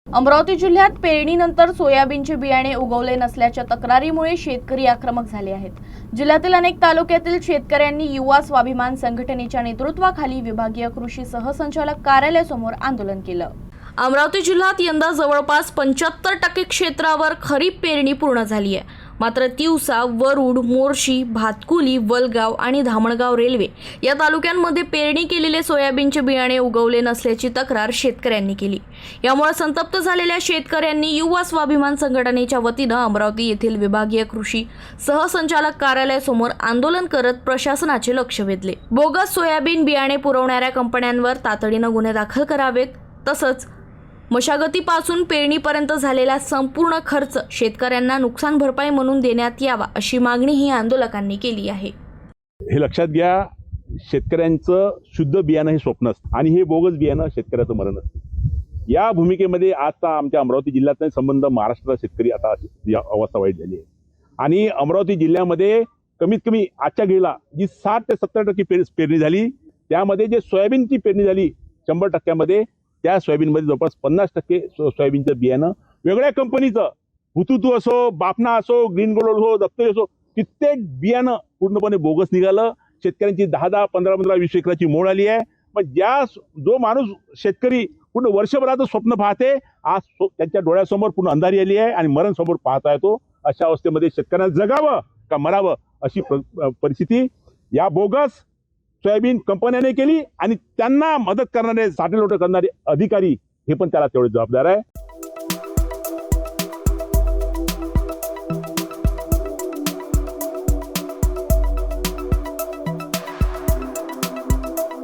अमरावती जिल्ह्यात पेरणीनंतर सोयाबीनचे बियाणे उगवले नसल्याच्या तक्रारीमुळे शेतकरी आक्रमक झाले आहेत। जिल्ह्यातील अनेक तालुक्यातील शेतकऱ्यांनी युवा स्वाभिमान संघटनेच्या नेतृत्वाखाली विभागीय कृषी सहसंचालक कार्यालयासमोर आंदोलन केलं। अमरावती जिल्ह्यात यंदा जवळपास 75% क्षेत्रावर खरीप पेरणी पूर्ण झाली आहे। मात्र तिवसा, वरुड, मोर्शी, भातकुली, वलगाव आणि धामणगाव रेल्वे या तालुक्यांमध्ये पेरणी केलेले सोयाबीनचे बियाणे उगवले नसल्याची तक्रार शेतकऱ्यांनी केली। यामुळे संतप्त झालेल्या शेतकऱ्यांनी युवा स्वाभिमान संघटनेच्या वतीनं अमरावती येथील विभागीय कृषी सहसंचालक कार्यालयासमोर आंदोलन करत प्रशासनाचे लक्ष वेधले। बोगस सोयाबीन बियाणे पुरवणाऱ्या कंपन्यांवर तातडीनं गुन्हे दाखल करावेत, तसंच मशागतीपासून पेरणीपर्यंत झालेला संपूर्ण खर्च शेतकऱ्यांना नुकसान भरपाई म्हणून देण्यात यावा, अशी मागणी ही आंदोलकांनी केली आहे। हे लक्षात घ्या, शेतकऱ्यांचं शुद्ध बियाणं हे स्वप्न असतं आणि हे बोगस बियाणं शेतकऱ्याचं मरण असतं। या भूमिकेमध्ये आता आमच्या अमरावती जिल्ह्याचा संबंध महाराष्ट्राचा शेतकरी आता या अवस्था वाईट झाली आहे आणि अमरावती जिल्ह्यामध्ये कमीत कमी आजच्या घडीला जी 60 ते 70% पेरणी झाली, त्यामध्ये जे सोयाबीनची पेरणी झाली 100%मध्ये, त्या सोयाबीनमध्ये जवळपास 50% सोयाबीनचं बियाणं वेगळ्या कंपनीचं, हुतुतू असो, बापना असो, ग्रीन गोल्ड असो, दत्तरी असो, कित्येक बियाणं पूर्णपणे बोगस निघालं। शेतकऱ्यांची 10-10, 15-15, 20 एकराची मोड आली आहे। पण जो माणूस शेतकरी पूर्ण वर्षभराचं स्वप्न पाहते, आज त्यांच्या डोळ्यासमोर पूर्ण अंधारी आली आहे आणि मरण समोर पाहता येतो। अशा अवस्थेमध्ये शेतकऱ्यांना जगावं का मरावं अशी परिस्थिती या बोगस सोयाबीन कंपन्याने केली आणि त्यांना मदत करणारे, साठेलोट करणारे अधिकारी हे पण त्याला तेवढे जबाबदार आहे।